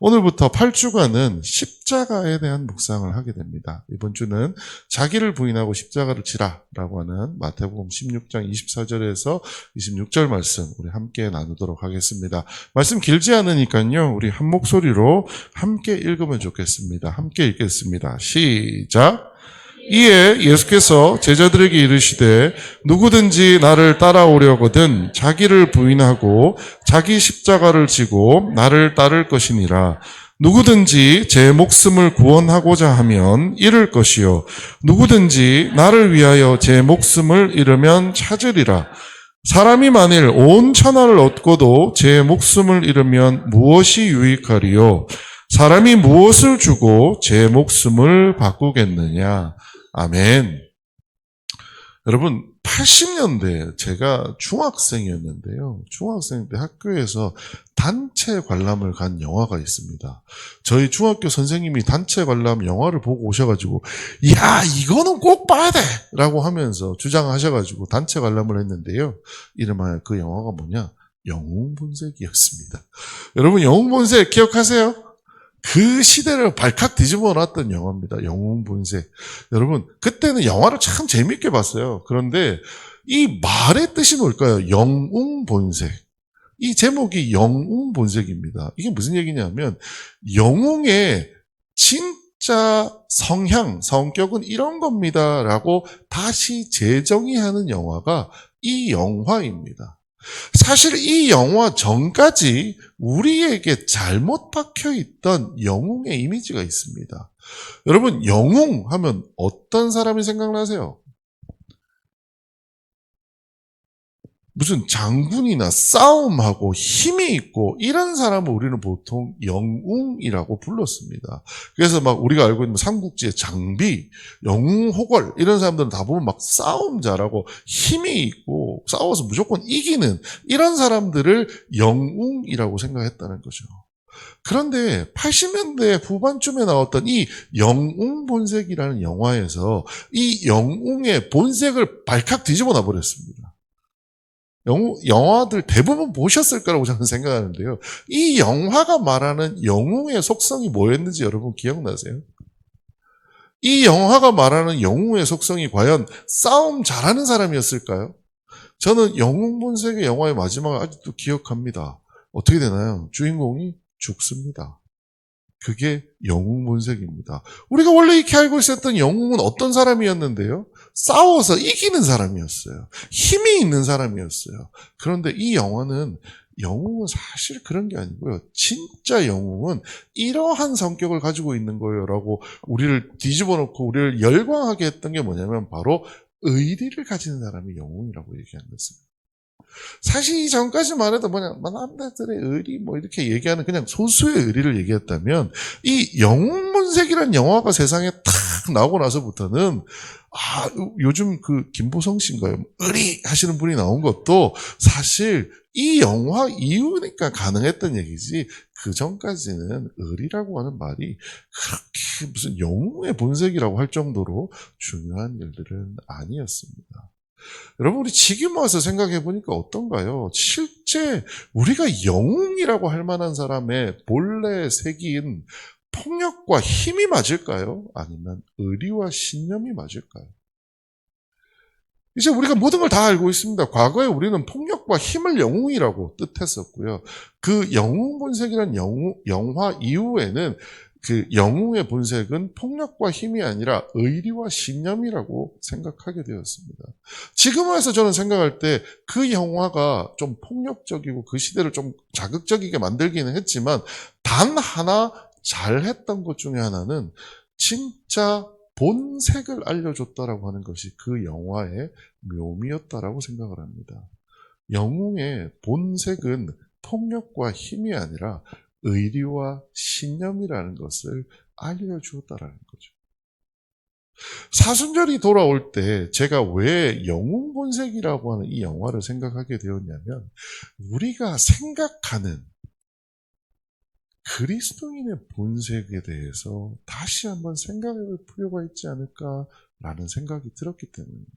오늘부터 8주간은 십자가에 대한 묵상을 하게 됩니다. 이번 주는 자기를 부인하고 십자가를 지라라고 하는 마태복음 16장 24절에서 26절 말씀 우리 함께 나누도록 하겠습니다. 말씀 길지 않으니까요. 우리 한 목소리로 함께 읽으면 좋겠습니다. 함께 읽겠습니다. 시작! 이에 예수께서 제자들에게 이르시되 누구든지 나를 따라오려거든 자기를 부인하고 자기 십자가를 지고 나를 따를 것이니라. 누구든지 제 목숨을 구원하고자 하면 잃을 것이요 누구든지 나를 위하여 제 목숨을 잃으면 찾으리라. 사람이 만일 온 천하를 얻고도 제 목숨을 잃으면 무엇이 유익하리요? 사람이 무엇을 주고 제 목숨을 바꾸겠느냐? 아멘. 여러분, 80년대 제가 중학생이었는데요. 중학생 때 학교에서 단체 관람을 간 영화가 있습니다. 저희 중학교 선생님이 단체 관람 영화를 보고 오셔가지고 야, 이거는 꼭 봐야 돼! 라고 하면서 주장하셔가지고 단체 관람을 했는데요. 이름하여 그 영화가 뭐냐? 영웅본색이었습니다. 여러분, 영웅본색 기억하세요? 그 시대를 발칵 뒤집어 놨던 영화입니다. 영웅본색. 여러분, 그때는 영화를 참 재밌게 봤어요. 그런데 이 말의 뜻이 뭘까요? 영웅본색. 이 제목이 영웅본색입니다. 이게 무슨 얘기냐면 영웅의 진짜 성향, 성격은 이런 겁니다. 라고 다시 재정의하는 영화가 이 영화입니다. 사실 이 영화 전까지 우리에게 잘못 박혀있던 영웅의 이미지가 있습니다. 여러분, 영웅 하면 어떤 사람이 생각나세요? 무슨 장군이나 싸움하고 힘이 있고 이런 사람을 우리는 보통 영웅이라고 불렀습니다. 그래서 막 우리가 알고 있는 삼국지의 장비, 영웅호걸 이런 사람들은 다 보면 막 싸움 잘하고 힘이 있고 싸워서 무조건 이기는 이런 사람들을 영웅이라고 생각했다는 거죠. 그런데 80년대 후반쯤에 나왔던 이 영웅본색이라는 영화에서 이 영웅의 본색을 발칵 뒤집어 놔버렸습니다. 영화들 대부분 보셨을 거라고 저는 생각하는데요. 이 영화가 말하는 영웅의 속성이 뭐였는지 여러분 기억나세요? 이 영화가 말하는 영웅의 속성이 과연 싸움 잘하는 사람이었을까요? 저는 영웅본색의 영화의 마지막을 아직도 기억합니다. 어떻게 되나요? 주인공이 죽습니다. 그게 영웅본색입니다. 우리가 원래 이렇게 알고 있었던 영웅은 어떤 사람이었는데요? 싸워서 이기는 사람이었어요. 힘이 있는 사람이었어요. 그런데 이 영화는 영웅은 사실 그런 게 아니고요. 진짜 영웅은 이러한 성격을 가지고 있는 거예요. 라고 우리를 뒤집어 놓고 우리를 열광하게 했던 게 뭐냐면 바로 의리를 가지는 사람이 영웅이라고 얘기한 것입니다. 사실 이 전까지만 해도 남자들의 의리 이렇게 얘기하는 그냥 소수의 의리를 얘기했다면 이 영웅본색이라는 영화가 세상에 탁 나오고 나서부터는 요즘 그 김보성 씨인가요? 의리 하시는 분이 나온 것도 사실 이 영화 이후니까 가능했던 얘기지 그 전까지는 의리라고 하는 말이 그렇게 무슨 영웅의 본색이라고 할 정도로 중요한 일들은 아니었습니다. 여러분, 우리 지금 와서 생각해 보니까 어떤가요? 실제 우리가 영웅이라고 할 만한 사람의 본래 색인 폭력과 힘이 맞을까요? 아니면 의리와 신념이 맞을까요? 이제 우리가 모든 걸 다 알고 있습니다. 과거에 우리는 폭력과 힘을 영웅이라고 뜻했었고요. 그 영웅 본색이라는 영화 이후에는 그 영웅의 본색은 폭력과 힘이 아니라 의리와 신념이라고 생각하게 되었습니다. 지금 와서 저는 생각할 때 그 영화가 좀 폭력적이고 그 시대를 좀 자극적이게 만들기는 했지만 단 하나 잘했던 것 중에 하나는 진짜 본색을 알려줬다라고 하는 것이 그 영화의 묘미였다라고 생각을 합니다. 영웅의 본색은 폭력과 힘이 아니라 의리와 신념이라는 것을 알려주었다라는 거죠. 사순절이 돌아올 때 제가 왜 영웅본색이라고 하는 이 영화를 생각하게 되었냐면 우리가 생각하는 그리스도인의 본색에 대해서 다시 한번 생각해 볼 필요가 있지 않을까라는 생각이 들었기 때문입니다.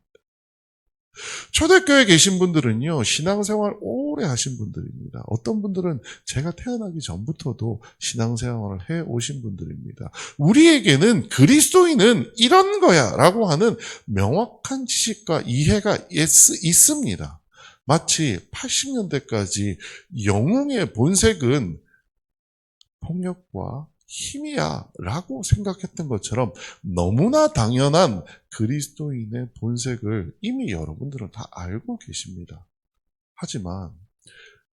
초대교회에 계신 분들은요, 신앙생활 오래 하신 분들입니다. 어떤 분들은 제가 태어나기 전부터도 신앙생활을 해 오신 분들입니다. 우리에게는 그리스도인은 이런 거야 라고 하는 명확한 지식과 이해가 있습니다. 마치 80년대까지 영웅의 본색은 폭력과 힘이야 라고 생각했던 것처럼 너무나 당연한 그리스도인의 본색을 이미 여러분들은 다 알고 계십니다. 하지만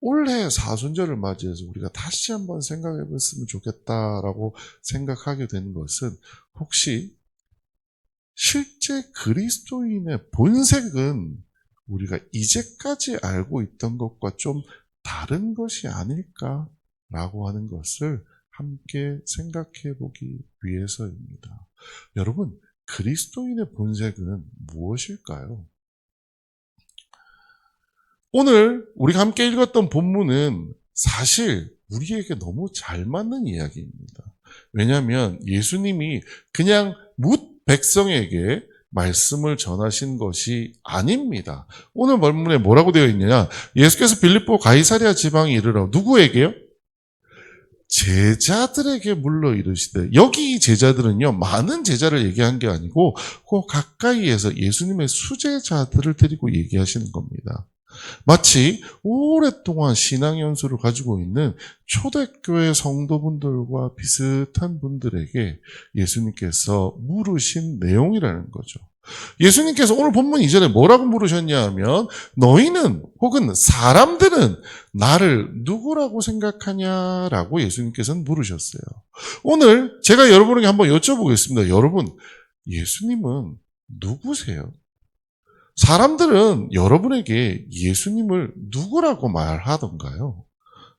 올해 사순절을 맞이해서 우리가 다시 한번 생각해 봤으면 좋겠다라고 생각하게 되는 것은, 혹시 실제 그리스도인의 본색은 우리가 이제까지 알고 있던 것과 좀 다른 것이 아닐까라고 하는 것을 함께 생각해 보기 위해서입니다. 여러분, 그리스도인의 본색은 무엇일까요? 오늘 우리가 함께 읽었던 본문은 사실 우리에게 너무 잘 맞는 이야기입니다. 왜냐하면 예수님이 그냥 뭇 백성에게 말씀을 전하신 것이 아닙니다. 오늘 본문에 뭐라고 되어 있느냐? 예수께서 빌립보 가이사랴 지방에 이르러 누구에게요? 제자들에게 물러 이르시되, 여기 이 제자들은요, 많은 제자를 얘기한 게 아니고 그 가까이에서 예수님의 수제자들을 데리고 얘기하시는 겁니다. 마치 오랫동안 신앙 연수를 가지고 있는 초대교회 성도분들과 비슷한 분들에게 예수님께서 물으신 내용이라는 거죠. 예수님께서 오늘 본문 이전에 뭐라고 물으셨냐 하면, 너희는 혹은 사람들은 나를 누구라고 생각하냐라고 예수님께서는 물으셨어요. 오늘 제가 여러분에게 한번 여쭤보겠습니다. 여러분, 예수님은 누구세요? 사람들은 여러분에게 예수님을 누구라고 말하던가요?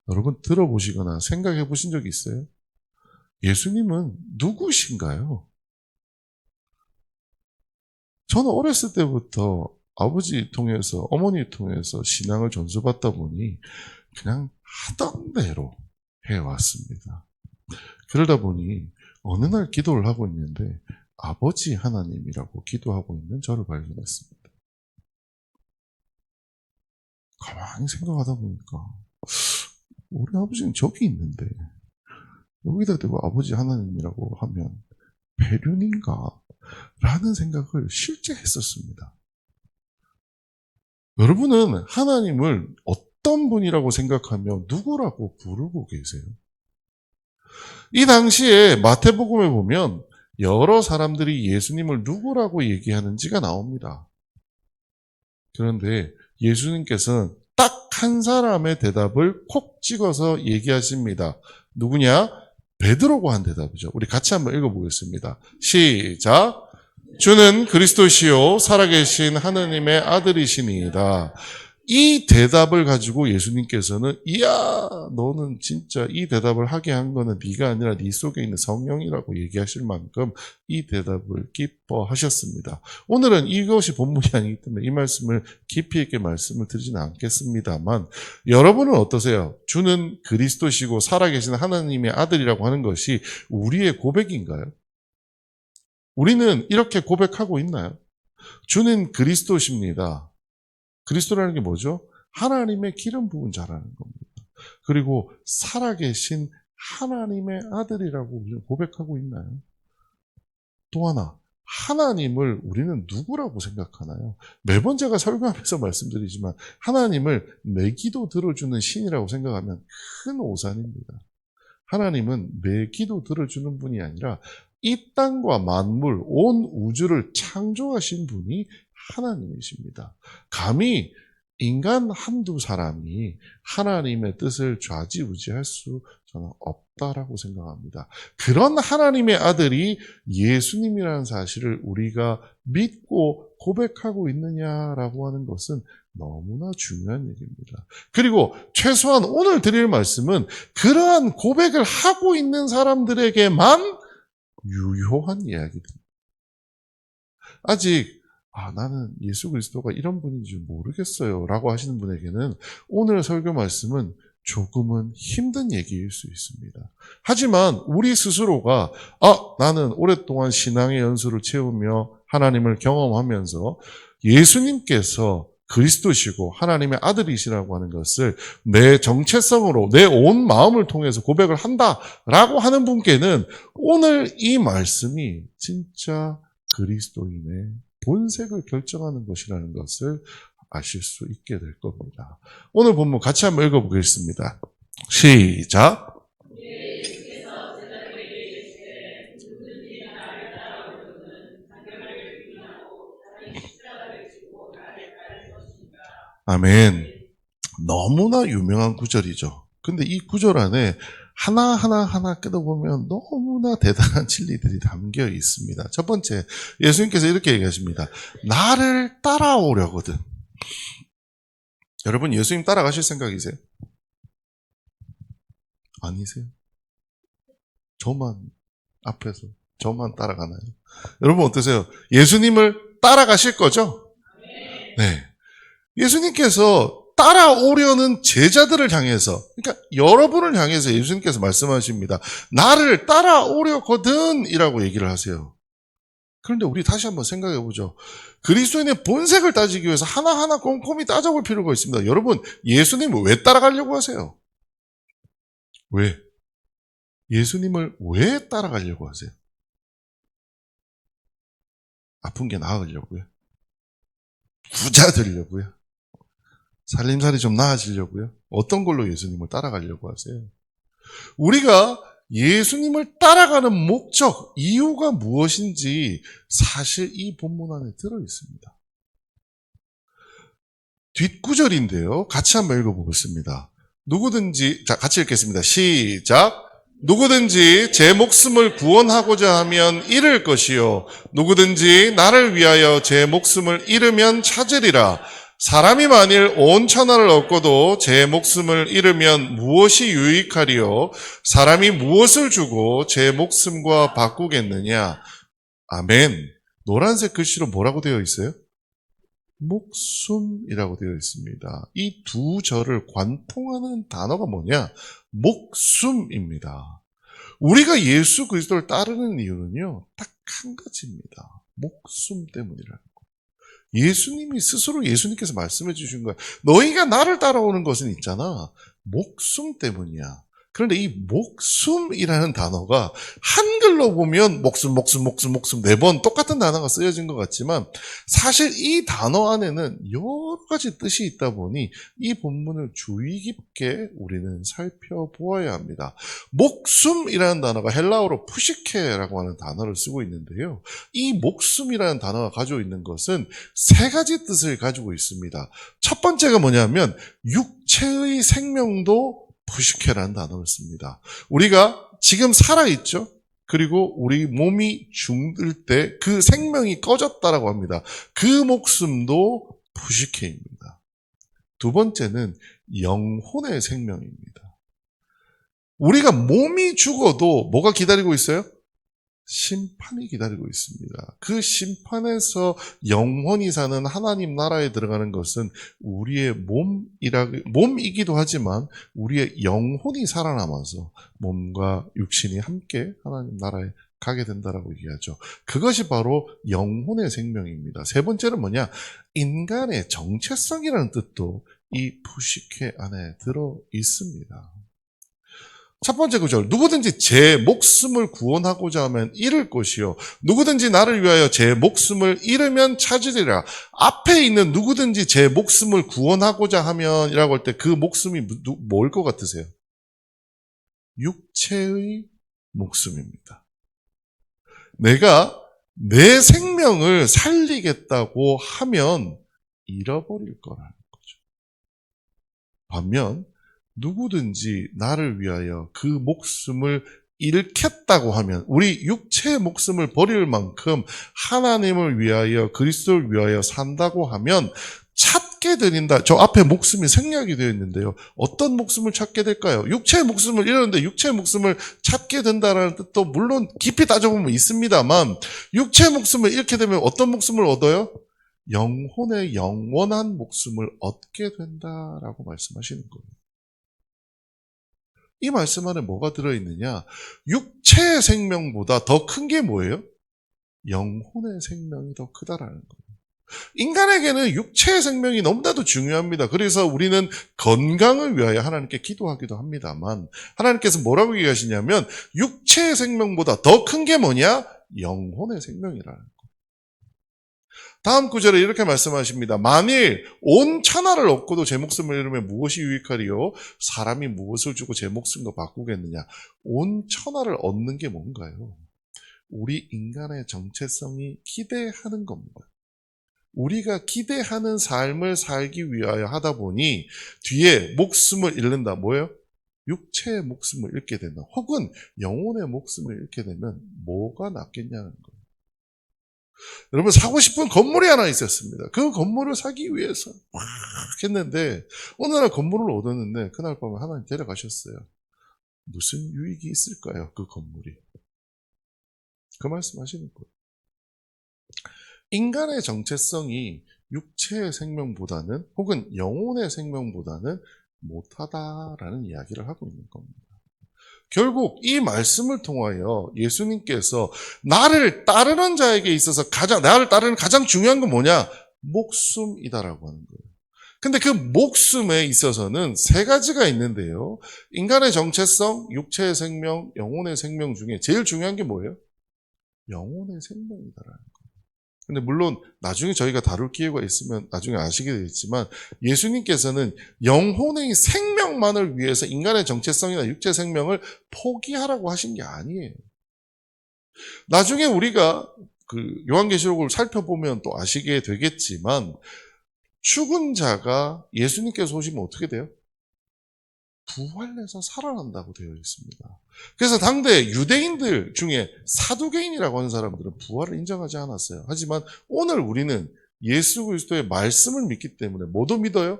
여러분 들어보시거나 생각해 보신 적 있어요? 예수님은 누구신가요? 저는 어렸을 때부터 아버지 통해서, 어머니 통해서 신앙을 전수받다 보니 그냥 하던 대로 해왔습니다. 그러다 보니 어느 날 기도를 하고 있는데 아버지 하나님이라고 기도하고 있는 저를 발견했습니다. 가만히 생각하다 보니까 우리 아버지는 저기 있는데 여기다 대고 아버지 하나님이라고 하면 배륜인가? 라는 생각을 실제 했었습니다. 여러분은 하나님을 어떤 분이라고 생각하며 누구라고 부르고 계세요? 이 당시에 마태복음에 보면 여러 사람들이 예수님을 누구라고 얘기하는지가 나옵니다. 그런데 예수님께서는 딱 한 사람의 대답을 콕 찍어서 얘기하십니다. 누구냐? 베드로가 한 대답이죠. 우리 같이 한번 읽어보겠습니다. 시작. 주는 그리스도시요 살아계신 하느님의 아들이시니이다. 이 대답을 가지고 예수님께서는, 이야, 너는 진짜 이 대답을 하게 한 거는 네가 아니라 네 속에 있는 성령이라고 얘기하실 만큼 이 대답을 기뻐하셨습니다. 오늘은 이것이 본문이 아니기 때문에 이 말씀을 깊이 있게 말씀을 드리지는 않겠습니다만, 여러분은 어떠세요? 주는 그리스도시고 살아계신 하나님의 아들이라고 하는 것이 우리의 고백인가요? 우리는 이렇게 고백하고 있나요? 주는 그리스도십니다. 그리스도라는 게 뭐죠? 하나님의 기름 부은 자라는 겁니다. 그리고 살아계신 하나님의 아들이라고 우리는 고백하고 있나요? 또 하나, 하나님을 우리는 누구라고 생각하나요? 매번 제가 설교하면서 말씀드리지만 하나님을 내 기도 들어주는 신이라고 생각하면 큰 오산입니다. 하나님은 내 기도 들어주는 분이 아니라 이 땅과 만물, 온 우주를 창조하신 분이 하나님이십니다. 감히 인간 한두 사람이 하나님의 뜻을 좌지우지할 수 저는 없다라고 생각합니다. 그런 하나님의 아들이 예수님이라는 사실을 우리가 믿고 고백하고 있느냐라고 하는 것은 너무나 중요한 얘기입니다. 그리고 최소한 오늘 드릴 말씀은 그러한 고백을 하고 있는 사람들에게만 유효한 이야기입니다. 아직 나는 예수 그리스도가 이런 분인지 모르겠어요 라고 하시는 분에게는 오늘 설교 말씀은 조금은 힘든 얘기일 수 있습니다. 하지만 우리 스스로가 나는 오랫동안 신앙의 연수를 채우며 하나님을 경험하면서 예수님께서 그리스도시고 하나님의 아들이시라고 하는 것을 내 정체성으로 내 온 마음을 통해서 고백을 한다라고 하는 분께는 오늘 이 말씀이 진짜 그리스도인의 본색을 결정하는 것이라는 것을 아실 수 있게 될 겁니다. 오늘 본문 같이 한번 읽어보겠습니다. 시작. 아멘. 너무나 유명한 구절이죠. 근데 이 구절 안에 하나 뜯어보면 너무나 대단한 진리들이 담겨 있습니다. 첫 번째, 예수님께서 이렇게 얘기하십니다. 나를 따라오려거든. 여러분, 예수님 따라가실 생각이세요? 아니세요? 저만 앞에서 저만 따라가나요? 여러분 어떠세요? 예수님을 따라가실 거죠? 네. 예수님께서 따라오려는 제자들을 향해서, 그러니까 여러분을 향해서 예수님께서 말씀하십니다. 나를 따라오려거든 이라고 얘기를 하세요. 그런데 우리 다시 한번 생각해 보죠. 그리스도인의 본색을 따지기 위해서 하나하나 꼼꼼히 따져볼 필요가 있습니다. 여러분, 예수님을 왜 따라가려고 하세요? 왜? 예수님을 왜 따라가려고 하세요? 아픈 게 나으려고요? 부자 되려고요? 살림살이 좀 나아지려고요? 어떤 걸로 예수님을 따라가려고 하세요? 우리가 예수님을 따라가는 목적, 이유가 무엇인지 사실 이 본문 안에 들어 있습니다. 뒷구절인데요. 같이 한번 읽어보겠습니다. 누구든지, 자, 같이 읽겠습니다. 시작. 누구든지 제 목숨을 구원하고자 하면 잃을 것이요. 누구든지 나를 위하여 제 목숨을 잃으면 찾으리라. 사람이 만일 온 천하를 얻고도 제 목숨을 잃으면 무엇이 유익하리요? 사람이 무엇을 주고 제 목숨과 바꾸겠느냐? 아멘. 노란색 글씨로 뭐라고 되어 있어요? 목숨이라고 되어 있습니다. 이 두 절을 관통하는 단어가 뭐냐? 목숨입니다. 우리가 예수 그리스도를 따르는 이유는요, 딱 한 가지입니다. 목숨 때문이라는 거예요. 예수님이 스스로 예수님께서 말씀해 주신 거예요. 너희가 나를 따라오는 것은 있잖아. 목숨 때문이야. 그런데 이 목숨이라는 단어가 한글로 보면 목숨 4번 똑같은 단어가 쓰여진 것 같지만 사실 이 단어 안에는 여러 가지 뜻이 있다 보니 이 본문을 주의 깊게 우리는 살펴보아야 합니다. 목숨이라는 단어가 헬라어로 푸시케라고 하는 단어를 쓰고 있는데요. 이 목숨이라는 단어가 가지고 있는 것은 세 가지 뜻을 가지고 있습니다. 첫 번째가 뭐냐면 육체의 생명도 푸시케라는 단어를 씁니다. 우리가 지금 살아있죠? 그리고 우리 몸이 죽을 때 그 생명이 꺼졌다라고 합니다. 그 목숨도 푸시케입니다. 두 번째는 영혼의 생명입니다. 우리가 몸이 죽어도 뭐가 기다리고 있어요? 심판이 기다리고 있습니다. 그 심판에서 영원히 사는 하나님 나라에 들어가는 것은 우리의 몸이기도 하지만 우리의 영혼이 살아남아서 몸과 육신이 함께 하나님 나라에 가게 된다라고 얘기하죠. 그것이 바로 영혼의 생명입니다. 세 번째는 뭐냐? 인간의 정체성이라는 뜻도 이 푸시케 안에 들어 있습니다. 첫 번째 구절, 누구든지 제 목숨을 구원하고자 하면 잃을 것이요. 누구든지 나를 위하여 제 목숨을 잃으면 찾으리라. 앞에 있는 누구든지 제 목숨을 구원하고자 하면 이라고 할 때 그 목숨이 뭘 것 같으세요? 육체의 목숨입니다. 내가 내 생명을 살리겠다고 하면 잃어버릴 거라는 거죠. 반면 누구든지 나를 위하여 그 목숨을 잃겠다고 하면 우리 육체의 목숨을 버릴 만큼 하나님을 위하여 그리스도를 위하여 산다고 하면 찾게 되린다. 저 앞에 목숨이 생략이 되어 있는데요. 어떤 목숨을 찾게 될까요? 육체의 목숨을 잃었는데 육체의 목숨을 찾게 된다라는 뜻도 물론 깊이 따져보면 있습니다만 육체의 목숨을 잃게 되면 어떤 목숨을 얻어요? 영혼의 영원한 목숨을 얻게 된다라고 말씀하시는 거예요. 이 말씀 안에 뭐가 들어있느냐? 육체의 생명보다 더 큰 게 뭐예요? 영혼의 생명이 더 크다라는 거예요. 인간에게는 육체의 생명이 너무나도 중요합니다. 그래서 우리는 건강을 위하여 하나님께 기도하기도 합니다만 하나님께서 뭐라고 얘기하시냐면 육체의 생명보다 더 큰 게 뭐냐? 영혼의 생명이라는 거예요. 다음 구절에 이렇게 말씀하십니다. 만일 온 천하를 얻고도 제 목숨을 잃으면 무엇이 유익하리요? 사람이 무엇을 주고 제 목숨과 바꾸겠느냐? 온 천하를 얻는 게 뭔가요? 우리 인간의 정체성이 기대하는 겁니다. 우리가 기대하는 삶을 살기 위하여 하다 보니 뒤에 목숨을 잃는다. 뭐예요? 육체의 목숨을 잃게 된다. 혹은 영혼의 목숨을 잃게 되면 뭐가 낫겠냐는 거예요. 여러분 사고 싶은 건물이 하나 있었습니다. 그 건물을 사기 위해서 막 했는데 어느 날 건물을 얻었는데 그날 밤에 하나님 데려가셨어요. 무슨 유익이 있을까요? 그 건물이. 그 말씀하시는 거예요. 인간의 정체성이 육체의 생명보다는 혹은 영혼의 생명보다는 못하다라는 이야기를 하고 있는 겁니다. 결국 이 말씀을 통하여 예수님께서 나를 따르는 자에게 있어서 나를 따르는 가장 중요한 건 뭐냐? 목숨이다라고 하는 거예요. 근데 그 목숨에 있어서는 세 가지가 있는데요. 인간의 정체성, 육체의 생명, 영혼의 생명 중에 제일 중요한 게 뭐예요? 영혼의 생명이다라는 거예요. 근데 물론 나중에 저희가 다룰 기회가 있으면 나중에 아시게 되겠지만 예수님께서는 영혼의 생명만을 위해서 인간의 정체성이나 육체 생명을 포기하라고 하신 게 아니에요. 나중에 우리가 그 요한계시록을 살펴보면 또 아시게 되겠지만 죽은 자가 예수님께서 오시면 어떻게 돼요? 부활해서 살아난다고 되어 있습니다. 그래서 당대 유대인들 중에 사두개인이라고 하는 사람들은 부활을 인정하지 않았어요. 하지만 오늘 우리는 예수 그리스도의 말씀을 믿기 때문에 뭐도 믿어요?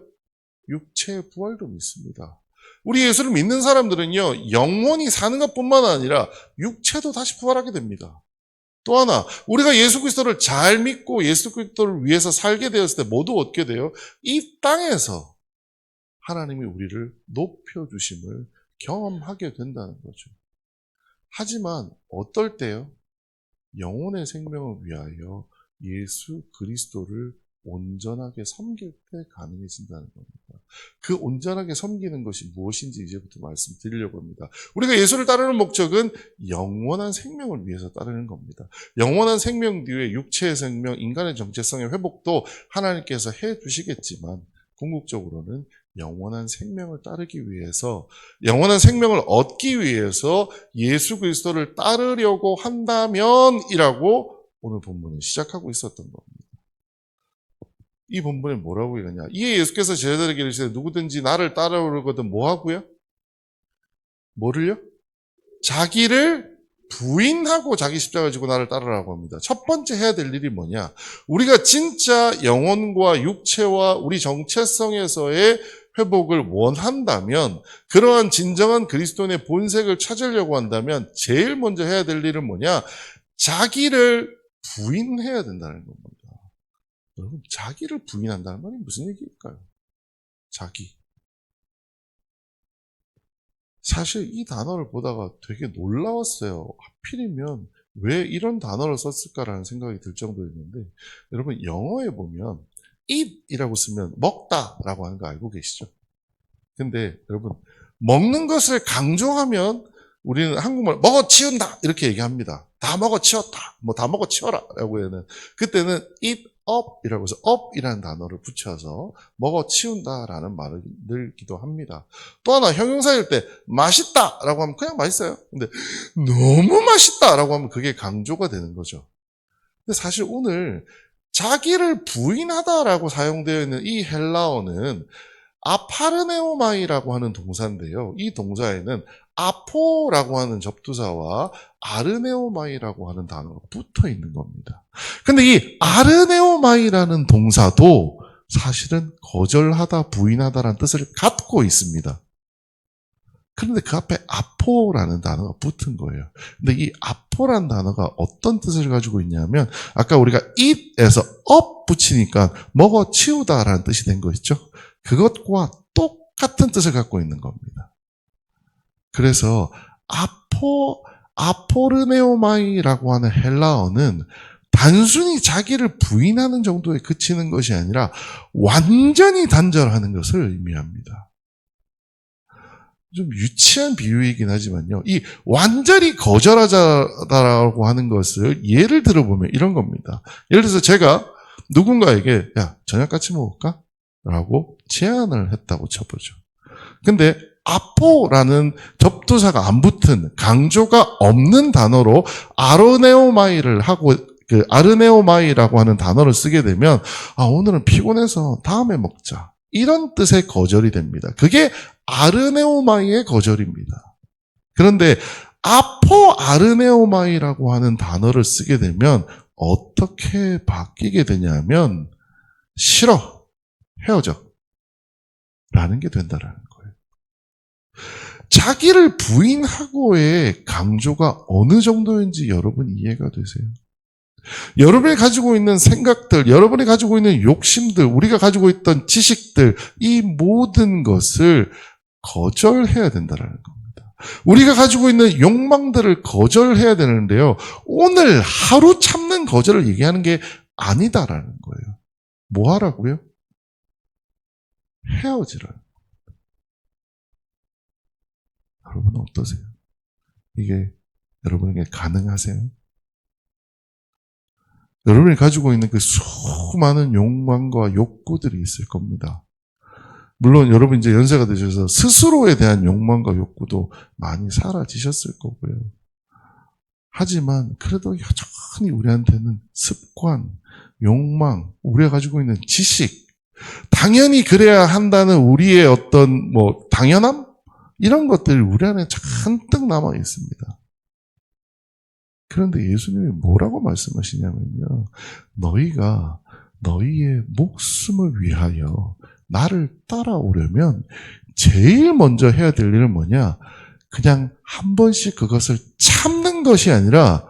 육체의 부활도 믿습니다. 우리 예수를 믿는 사람들은요, 영원히 사는 것뿐만 아니라 육체도 다시 부활하게 됩니다. 또 하나, 우리가 예수 그리스도를 잘 믿고 예수 그리스도를 위해서 살게 되었을 때 모두 얻게 돼요. 이 땅에서 하나님이 우리를 높여주심을 경험하게 된다는 거죠. 하지만 어떨 때요? 영혼의 생명을 위하여 예수 그리스도를 온전하게 섬길 때 가능해진다는 겁니다. 그 온전하게 섬기는 것이 무엇인지 이제부터 말씀드리려고 합니다. 우리가 예수를 따르는 목적은 영원한 생명을 위해서 따르는 겁니다. 영원한 생명 뒤에 육체의 생명, 인간의 정체성의 회복도 하나님께서 해주시겠지만 궁극적으로는 영원한 생명을 따르기 위해서, 영원한 생명을 얻기 위해서 예수 그리스도를 따르려고 한다면이라고 오늘 본문을 시작하고 있었던 겁니다. 이 본문에 뭐라고 얘기하냐? 이에 예수께서 제자들에게 이르시되 누구든지 나를 따라오려거든 뭐 하고요? 뭐를요? 자기를 부인하고 자기 십자가를 지고 나를 따르라고 합니다. 첫 번째 해야 될 일이 뭐냐? 우리가 진짜 영혼과 육체와 우리 정체성에서의 회복을 원한다면, 그러한 진정한 그리스도인의 본색을 찾으려고 한다면 제일 먼저 해야 될 일은 뭐냐? 자기를 부인해야 된다는 겁니다. 여러분, 자기를 부인한다는 말이 무슨 얘기일까요? 자기. 사실 이 단어를 보다가 되게 놀라웠어요. 하필이면 왜 이런 단어를 썼을까라는 생각이 들 정도였는데, 여러분 영어에 보면 eat이라고 쓰면 먹다라고 하는 거 알고 계시죠? 근데 여러분 먹는 것을 강조하면 우리는 한국말 먹어치운다 이렇게 얘기합니다. 다 먹어치웠다, 뭐 다 먹어치워라 라고 하는, 그때는 eat up이라고 해서 up이라는 단어를 붙여서 먹어치운다라는 말을 늘기도 합니다. 또 하나 형용사일 때 맛있다라고 하면 그냥 맛있어요. 근데 너무 맛있다라고 하면 그게 강조가 되는 거죠. 근데 사실 오늘 자기를 부인하다라고 사용되어 있는 이 헬라어는 아파르네오마이라고 하는 동사인데요. 이 동사에는 아포라고 하는 접두사와 아르네오마이라고 하는 단어가 붙어 있는 겁니다. 근데 이 아르네오마이라는 동사도 사실은 거절하다, 부인하다라는 뜻을 갖고 있습니다. 그런데 그 앞에 아포라는 단어가 붙은 거예요. 근데 이 아포라는 단어가 어떤 뜻을 가지고 있냐면, 아까 우리가 eat에서 up 붙이니까 먹어치우다라는 뜻이 된 거 있죠? 그것과 똑같은 뜻을 갖고 있는 겁니다. 그래서 아포르네오마이라고 하는 헬라어는 단순히 자기를 부인하는 정도에 그치는 것이 아니라 완전히 단절하는 것을 의미합니다. 좀 유치한 비유이긴 하지만요. 이 완전히 거절하자라고 하는 것을 예를 들어보면 이런 겁니다. 예를 들어서 제가 누군가에게 야, 저녁 같이 먹을까? 라고 제안을 했다고 쳐보죠. 근데 아포라는 접두사가 안 붙은 강조가 없는 단어로 아르네오마이를 하고 그 아르네오마이라고 하는 단어를 쓰게 되면 오늘은 피곤해서 다음에 먹자. 이런 뜻의 거절이 됩니다. 그게 아르네오마이의 거절입니다. 그런데 아포 아르네오마이라고 하는 단어를 쓰게 되면 어떻게 바뀌게 되냐면 싫어, 헤어져 라는 게 된다라는 거예요. 자기를 부인하고의 강조가 어느 정도인지 여러분 이해가 되세요? 여러분이 가지고 있는 생각들, 여러분이 가지고 있는 욕심들, 우리가 가지고 있던 지식들, 이 모든 것을 거절해야 된다는 겁니다. 우리가 가지고 있는 욕망들을 거절해야 되는데요. 오늘 하루 참는 거절을 얘기하는 게 아니다라는 거예요. 뭐 하라고요? 헤어지라는 겁니다. 여러분은 어떠세요? 이게 여러분에게 가능하세요? 여러분이 가지고 있는 그 수많은 욕망과 욕구들이 있을 겁니다. 물론 여러분 이제 연세가 되셔서 스스로에 대한 욕망과 욕구도 많이 사라지셨을 거고요. 하지만 그래도 여전히 우리한테는 습관, 욕망, 우리가 가지고 있는 지식, 당연히 그래야 한다는 우리의 어떤 당연함? 이런 것들이 우리 안에 잔뜩 남아 있습니다. 그런데 예수님이 뭐라고 말씀하시냐면요. 너희가 너희의 목숨을 위하여 나를 따라오려면 제일 먼저 해야 될 일은 뭐냐? 그냥 한 번씩 그것을 참는 것이 아니라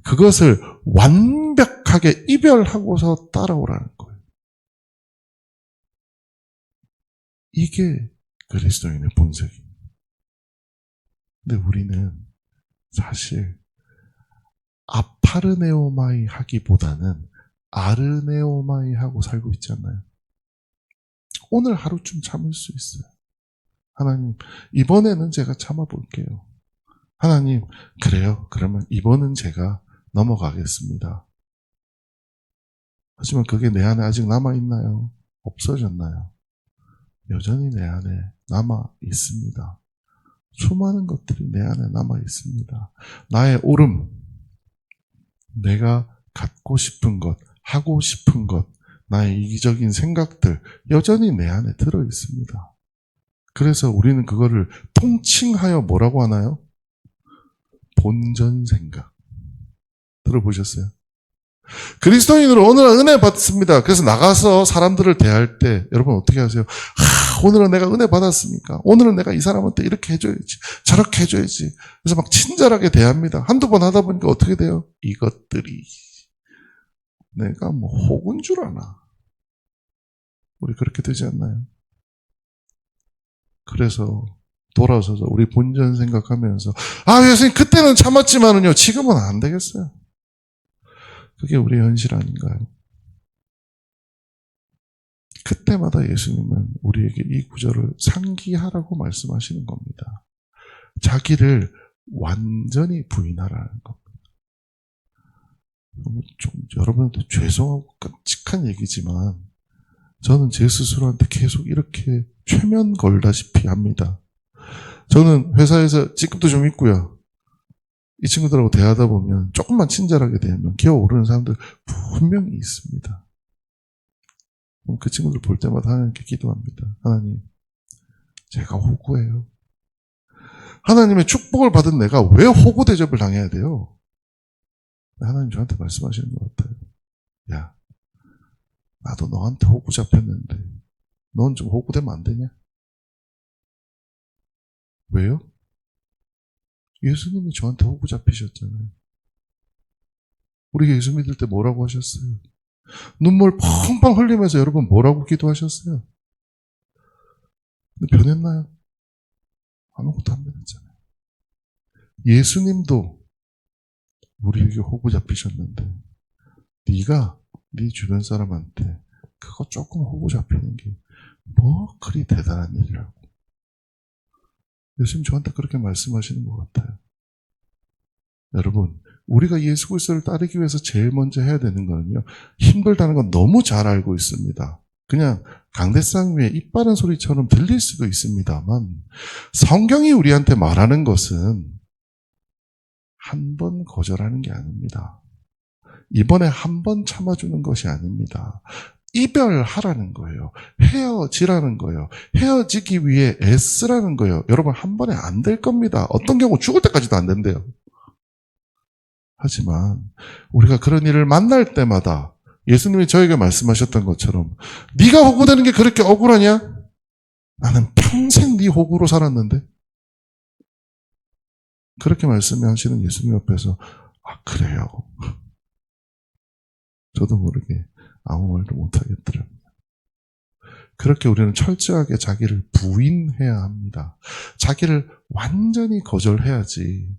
그것을 완벽하게 이별하고서 따라오라는 거예요. 이게 그리스도인의 본색입니다. 근데 우리는 사실 아파르네오마이 하기보다는 아르네오마이 하고 살고 있잖아요. 오늘 하루쯤 참을 수 있어요. 하나님, 이번에는 제가 참아볼게요. 하나님, 그래요. 그러면 이번은 제가 넘어가겠습니다. 하지만 그게 내 안에 아직 남아있나요? 없어졌나요? 여전히 내 안에 남아있습니다. 수많은 것들이 내 안에 남아있습니다. 나의 옳음, 내가 갖고 싶은 것, 하고 싶은 것, 나의 이기적인 생각들 여전히 내 안에 들어있습니다. 그래서 우리는 그거를 통칭하여 뭐라고 하나요? 본전 생각. 들어보셨어요? 그리스도인으로 오늘은 은혜 받습니다. 그래서 나가서 사람들을 대할 때 여러분 어떻게 하세요? 오늘은 내가 은혜 받았으니까 오늘은 내가 이 사람한테 이렇게 해줘야지 저렇게 해줘야지 그래서 막 친절하게 대합니다. 한두 번 하다 보니까 어떻게 돼요? 이것들이 내가 혹은 줄 아나. 우리 그렇게 되지 않나요? 그래서 돌아서서 우리 본전 생각하면서 예수님 그때는 참았지만은요 지금은 안 되겠어요. 그게 우리의 현실 아닌가요? 그때마다 예수님은 우리에게 이 구절을 상기하라고 말씀하시는 겁니다. 자기를 완전히 부인하라는 겁니다. 좀 여러분한테 죄송하고 끔찍한 얘기지만 저는 제 스스로한테 계속 이렇게 최면 걸다시피 합니다. 저는 회사에서 직급도 좀 있고요. 이 친구들하고 대하다 보면 조금만 친절하게 되면 기어오르는 사람들 분명히 있습니다. 그 친구들 볼 때마다 하나님께 기도합니다. 하나님, 제가 호구예요. 하나님의 축복을 받은 내가 왜 호구 대접을 당해야 돼요? 하나님 저한테 말씀하시는 것 같아요. 야, 나도 너한테 호구 잡혔는데 넌 좀 호구 되면 안 되냐? 왜요? 예수님이 저한테 호구 잡히셨잖아요. 우리 예수 믿을 때 뭐라고 하셨어요? 눈물 펑펑 흘리면서 여러분 뭐라고 기도하셨어요? 근데 변했나요? 아무것도 안 변했잖아요. 예수님도 우리에게 호구 잡히셨는데 네가 네 주변 사람한테 그거 조금 호구 잡히는 게 뭐 그리 대단한 일이라고. 예수님 저한테 그렇게 말씀하시는 것 같아요. 여러분, 우리가 예수 그리스도를 따르기 위해서 제일 먼저 해야 되는 거는요, 힘들다는 건 너무 잘 알고 있습니다. 그냥 강대상 위에 입 바른 소리처럼 들릴 수도 있습니다만, 성경이 우리한테 말하는 것은 한 번 거절하는 게 아닙니다. 이번에 한 번 참아주는 것이 아닙니다. 이별하라는 거예요. 헤어지라는 거예요. 헤어지기 위해 애쓰라는 거예요. 여러분, 한 번에 안 될 겁니다. 어떤 경우 죽을 때까지도 안 된대요. 하지만 우리가 그런 일을 만날 때마다 예수님이 저에게 말씀하셨던 것처럼 네가 호구되는 게 그렇게 억울하냐? 나는 평생 네 호구로 살았는데. 그렇게 말씀하시는 예수님 앞에서 아 그래요. 저도 모르게 아무 말도 못하겠더라고요. 그렇게 우리는 철저하게 자기를 부인해야 합니다. 자기를 완전히 거절해야지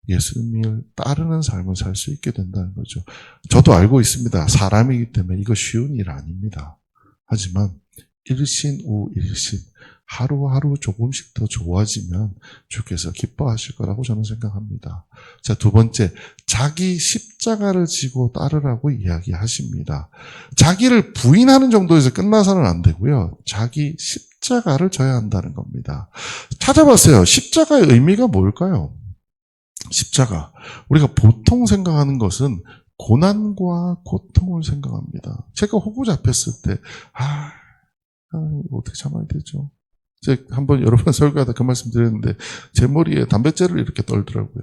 예수님을 따르는 삶을 살 수 있게 된다는 거죠. 저도 알고 있습니다. 사람이기 때문에 이거 쉬운 일 아닙니다. 하지만 일신우일신 하루하루 조금씩 더 좋아지면 주께서 기뻐하실 거라고 저는 생각합니다. 자, 두 번째, 자기 십자가를 지고 따르라고 이야기하십니다. 자기를 부인하는 정도에서 끝나서는 안 되고요. 자기 십자가를 져야 한다는 겁니다. 찾아봤어요. 십자가의 의미가 뭘까요? 십자가. 우리가 보통 생각하는 것은 고난과 고통을 생각합니다. 제가 호구 잡혔을 때, 이거 어떻게 참아야 되죠? 제가 한번 여러 번 설교하다 그 말씀 드렸는데, 제 머리에 담뱃재를 이렇게 떨더라고요.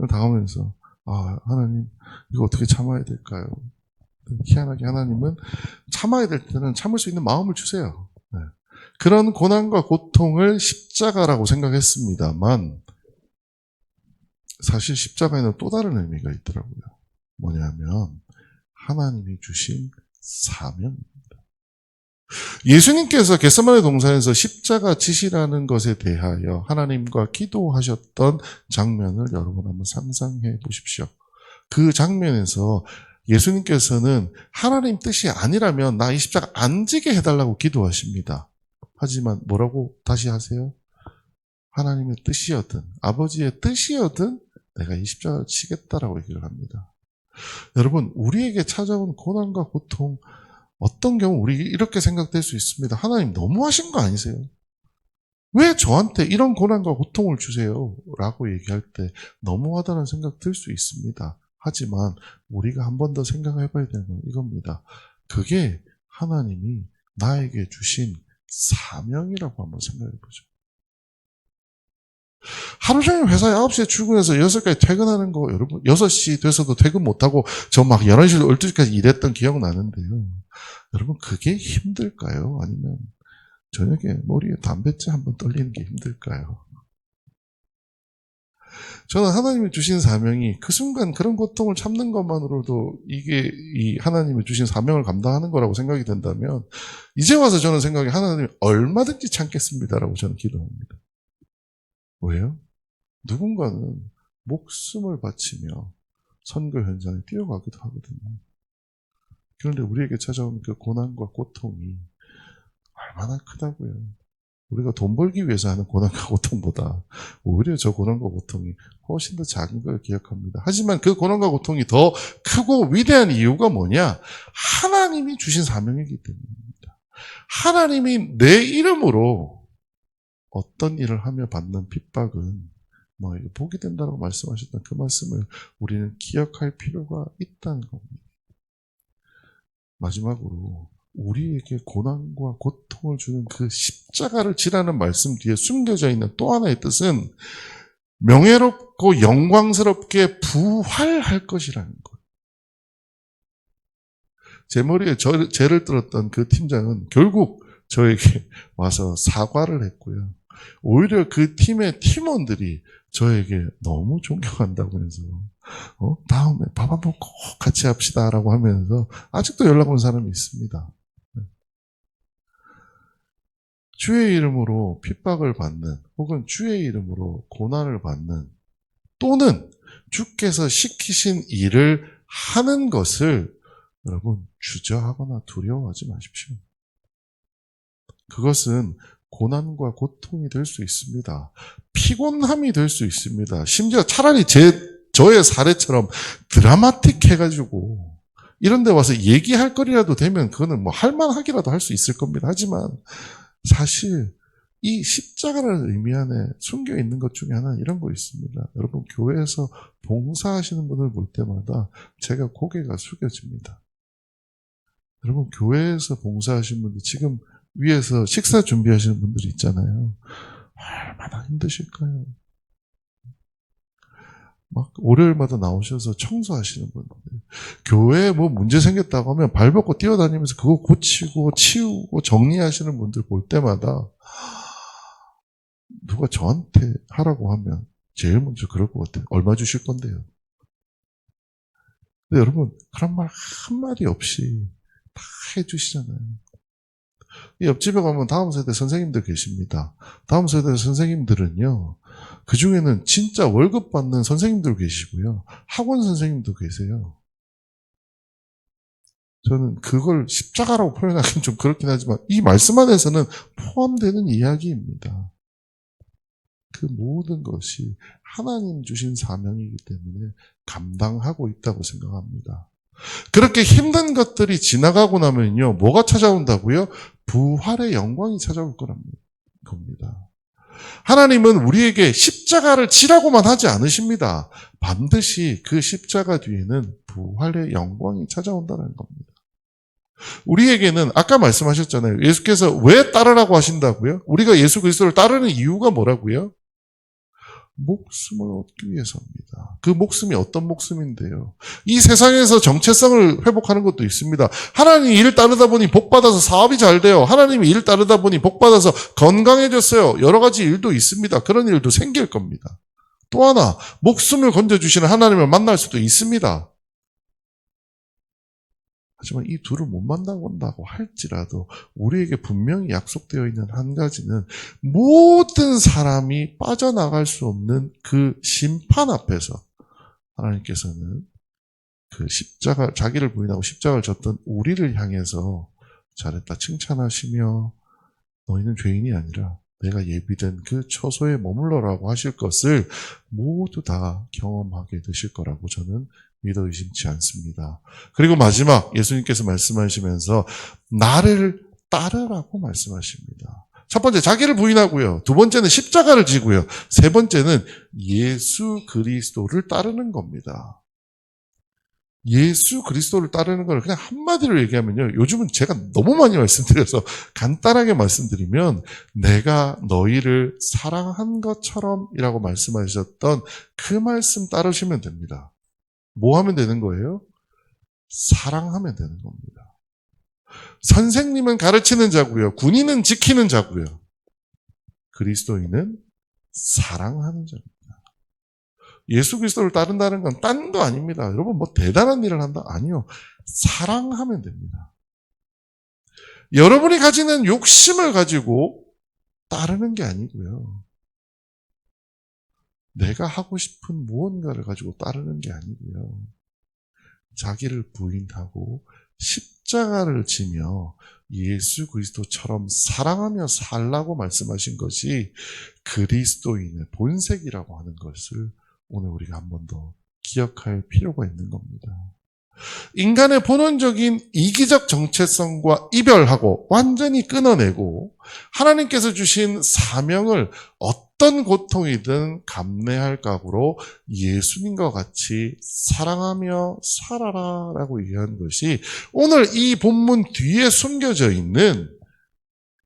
당하면서, 하나님, 이거 어떻게 참아야 될까요? 희한하게 하나님은 참아야 될 때는 참을 수 있는 마음을 주세요. 네. 그런 고난과 고통을 십자가라고 생각했습니다만, 사실 십자가에는 또 다른 의미가 있더라고요. 뭐냐면 하나님이 주신 사명입니다. 예수님께서 겟세마네 동산에서 십자가 지시라는 것에 대하여 하나님과 기도하셨던 장면을 여러분 한번 상상해 보십시오. 그 장면에서 예수님께서는 하나님 뜻이 아니라면 나 이 십자가 안 지게 해달라고 기도하십니다. 하지만 뭐라고 다시 하세요? 하나님의 뜻이었든 아버지의 뜻이었든 내가 이 십자가를 치겠다라고 얘기를 합니다. 여러분, 우리에게 찾아온 고난과 고통, 어떤 경우 우리 이렇게 생각될 수 있습니다. 하나님 너무하신 거 아니세요? 왜 저한테 이런 고난과 고통을 주세요? 라고 얘기할 때 너무하다는 생각 들 수 있습니다. 하지만 우리가 한 번 더 생각해 봐야 되는 건 이겁니다. 그게 하나님이 나에게 주신 사명이라고 한번 생각해 보죠. 하루 종일 회사에 9시에 출근해서 6시까지 퇴근하는 거, 여러분, 6시 돼서도 퇴근 못하고, 저 막 11시, 12시까지 일했던 기억 나는데요. 여러분, 그게 힘들까요? 아니면, 저녁에 머리에 담뱃재 한번 떨리는 게 힘들까요? 저는 하나님이 주신 사명이 그 순간 그런 고통을 참는 것만으로도 이게 이 하나님이 주신 사명을 감당하는 거라고 생각이 된다면, 이제 와서 저는 생각이 하나님이 얼마든지 참겠습니다라고 저는 기도합니다. 왜요? 누군가는 목숨을 바치며 선교 현장에 뛰어가기도 하거든요. 그런데 우리에게 찾아온 그 고난과 고통이 얼마나 크다고요. 우리가 돈 벌기 위해서 하는 고난과 고통보다 오히려 저 고난과 고통이 훨씬 더 작은 걸 기억합니다. 하지만 그 고난과 고통이 더 크고 위대한 이유가 뭐냐? 하나님이 주신 사명이기 때문입니다. 하나님이 내 이름으로 어떤 일을 하며 받는 핍박은 복이 된다고 말씀하셨던 그 말씀을 우리는 기억할 필요가 있다는 겁니다. 마지막으로 우리에게 고난과 고통을 주는 그 십자가를 지라는 말씀 뒤에 숨겨져 있는 또 하나의 뜻은 명예롭고 영광스럽게 부활할 것이라는 거예요. 제 머리에 죄를 들었던 그 팀장은 결국 저에게 와서 사과를 했고요. 오히려 그 팀의 팀원들이 저에게 너무 존경한다고 해서 다음에 밥 한번 꼭 같이 합시다라고 하면서 아직도 연락 온 사람이 있습니다. 주의 이름으로 핍박을 받는 혹은 주의 이름으로 고난을 받는 또는 주께서 시키신 일을 하는 것을 여러분 주저하거나 두려워하지 마십시오. 그것은 고난과 고통이 될 수 있습니다. 피곤함이 될 수 있습니다. 심지어 차라리 저의 사례처럼 드라마틱해가지고 이런 데 와서 얘기할 거리라도 되면 그거는 뭐 할만하기라도 할 수 있을 겁니다. 하지만 사실 이 십자가라는 의미 안에 숨겨 있는 것 중에 하나는 이런 거 있습니다. 여러분 교회에서 봉사하시는 분을 볼 때마다 제가 고개가 숙여집니다. 여러분 교회에서 봉사하시는 분들 지금 위에서 식사 준비하시는 분들이 있잖아요. 얼마나 힘드실까요? 막 월요일마다 나오셔서 청소하시는 분들, 교회에 뭐 문제 생겼다고 하면 발 벗고 뛰어다니면서 그거 고치고 치우고 정리하시는 분들 볼 때마다 누가 저한테 하라고 하면 제일 먼저 그럴 것 같아요. 얼마 주실 건데요? 근데 여러분 그런 말 한마디 없이 다 해주시잖아요. 이 옆집에 가면 다음 세대 선생님들 계십니다. 다음 세대 선생님들은요, 그 중에는 진짜 월급 받는 선생님들 계시고요. 학원 선생님도 계세요. 저는 그걸 십자가라고 표현하기는 좀 그렇긴 하지만 이 말씀 안에서는 포함되는 이야기입니다. 그 모든 것이 하나님 주신 사명이기 때문에 감당하고 있다고 생각합니다. 그렇게 힘든 것들이 지나가고 나면요, 뭐가 찾아온다고요? 부활의 영광이 찾아올 겁니다. 하나님은 우리에게 십자가를 지라고만 하지 않으십니다. 반드시 그 십자가 뒤에는 부활의 영광이 찾아온다는 겁니다. 우리에게는 아까 말씀하셨잖아요. 예수께서 왜 따르라고 하신다고요? 우리가 예수 그리스도를 따르는 이유가 뭐라고요? 목숨을 얻기 위해서입니다. 그 목숨이 어떤 목숨인데요? 이 세상에서 정체성을 회복하는 것도 있습니다. 하나님이 일을 따르다 보니 복받아서 사업이 잘 돼요. 하나님이 일을 따르다 보니 복받아서 건강해졌어요. 여러 가지 일도 있습니다. 그런 일도 생길 겁니다. 또 하나, 목숨을 건져주시는 하나님을 만날 수도 있습니다. 하지만 이 둘을 못 만나본다고 할지라도 우리에게 분명히 약속되어 있는 한 가지는 모든 사람이 빠져나갈 수 없는 그 심판 앞에서 하나님께서는 그 십자가, 자기를 부인하고 십자가를 졌던 우리를 향해서 잘했다 칭찬하시며 너희는 죄인이 아니라 내가 예비된 그 처소에 머물러라고 하실 것을 모두 다 경험하게 되실 거라고 저는 믿어 의심치 않습니다. 그리고 마지막 예수님께서 말씀하시면서 나를 따르라고 말씀하십니다. 첫 번째 자기를 부인하고요. 두 번째는 십자가를 지고요. 세 번째는 예수 그리스도를 따르는 겁니다. 예수 그리스도를 따르는 걸 그냥 한마디로 얘기하면요. 요즘은 제가 너무 많이 말씀드려서 간단하게 말씀드리면 내가 너희를 사랑한 것처럼이라고 말씀하셨던 그 말씀 따르시면 됩니다. 뭐 하면 되는 거예요? 사랑하면 되는 겁니다. 선생님은 가르치는 자고요. 군인은 지키는 자고요. 그리스도인은 사랑하는 자입니다. 예수 그리스도를 따른다는 건 딴도 아닙니다. 여러분 뭐 대단한 일을 한다? 아니요. 사랑하면 됩니다. 여러분이 가지는 욕심을 가지고 따르는 게 아니고요. 내가 하고 싶은 무언가를 가지고 따르는 게 아니고요. 자기를 부인하고 십자가를 지며 예수 그리스도처럼 사랑하며 살라고 말씀하신 것이 그리스도인의 본색이라고 하는 것을 오늘 우리가 한 번 더 기억할 필요가 있는 겁니다. 인간의 본원적인 이기적 정체성과 이별하고 완전히 끊어내고 하나님께서 주신 사명을 어떤 고통이든 감내할 각오로 예수님과 같이 사랑하며 살아라라고 얘기한 것이 오늘 이 본문 뒤에 숨겨져 있는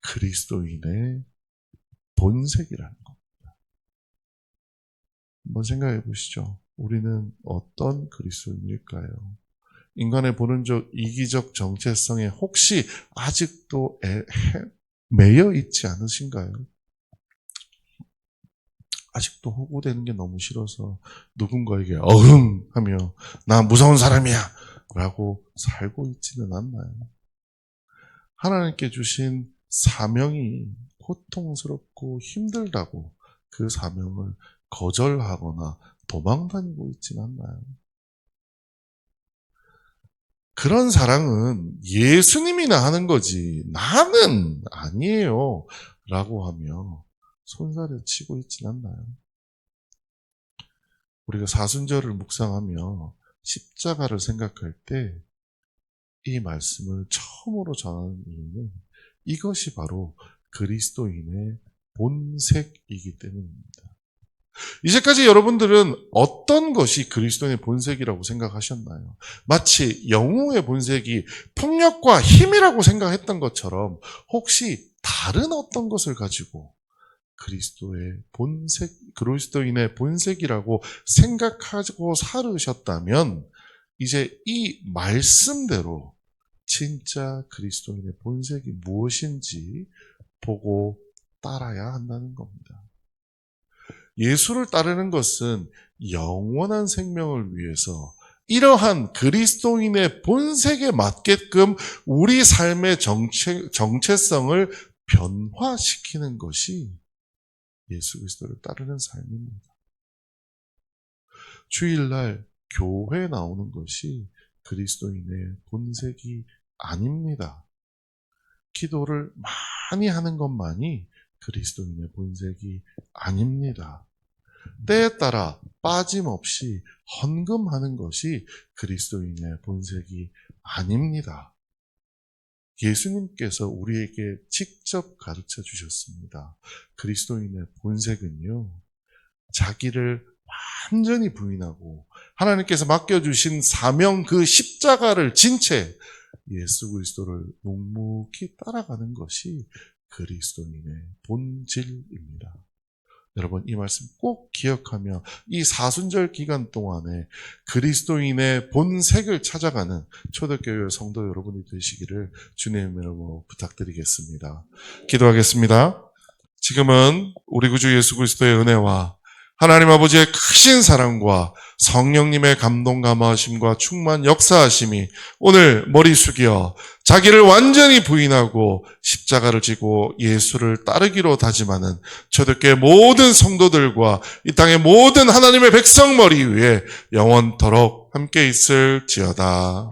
그리스도인의 본색이라는 겁니다. 한번 생각해 보시죠. 우리는 어떤 그리스도인일까요? 인간의 본능적 이기적 정체성에 혹시 아직도 매여 있지 않으신가요? 아직도 호구되는 게 너무 싫어서 누군가에게 어흥 하며 나 무서운 사람이야 라고 살고 있지는 않나요? 하나님께 주신 사명이 고통스럽고 힘들다고 그 사명을 거절하거나 도망다니고 있지는 않나요? 그런 사랑은 예수님이나 하는 거지 나는 아니에요 라고 하며 손살을 치고 있진 않나요? 우리가 사순절을 묵상하며 십자가를 생각할 때 이 말씀을 처음으로 전하는 이유는 이것이 바로 그리스도인의 본색이기 때문입니다. 이제까지 여러분들은 어떤 것이 그리스도인의 본색이라고 생각하셨나요? 마치 영웅의 본색이 폭력과 힘이라고 생각했던 것처럼 혹시 다른 어떤 것을 가지고 그리스도인의 본색이라고 생각하고 살으셨다면 이제 이 말씀대로 진짜 그리스도인의 본색이 무엇인지 보고 따라야 한다는 겁니다. 예수를 따르는 것은 영원한 생명을 위해서 이러한 그리스도인의 본색에 맞게끔 우리 삶의 정체성을 변화시키는 것이 예수 그리스도를 따르는 삶입니다. 주일날 교회에 나오는 것이 그리스도인의 본색이 아닙니다. 기도를 많이 하는 것만이 그리스도인의 본색이 아닙니다. 때에 따라 빠짐없이 헌금하는 것이 그리스도인의 본색이 아닙니다. 예수님께서 우리에게 직접 가르쳐 주셨습니다. 그리스도인의 본색은요, 자기를 완전히 부인하고 하나님께서 맡겨주신 사명 그 십자가를 진 채 예수 그리스도를 묵묵히 따라가는 것이 그리스도인의 본질입니다. 여러분 이 말씀 꼭 기억하며 이 사순절 기간 동안에 그리스도인의 본색을 찾아가는 초대교회 성도 여러분이 되시기를 주님의 이름으로 부탁드리겠습니다. 기도하겠습니다. 지금은 우리 구주 예수 그리스도의 은혜와 하나님 아버지의 크신 사랑과 성령님의 감동 감화하심과 충만 역사하심이 오늘 머리 숙여 자기를 완전히 부인하고 십자가를 지고 예수를 따르기로 다짐하는 초대교회 모든 성도들과 이 땅의 모든 하나님의 백성 머리 위에 영원토록 함께 있을지어다.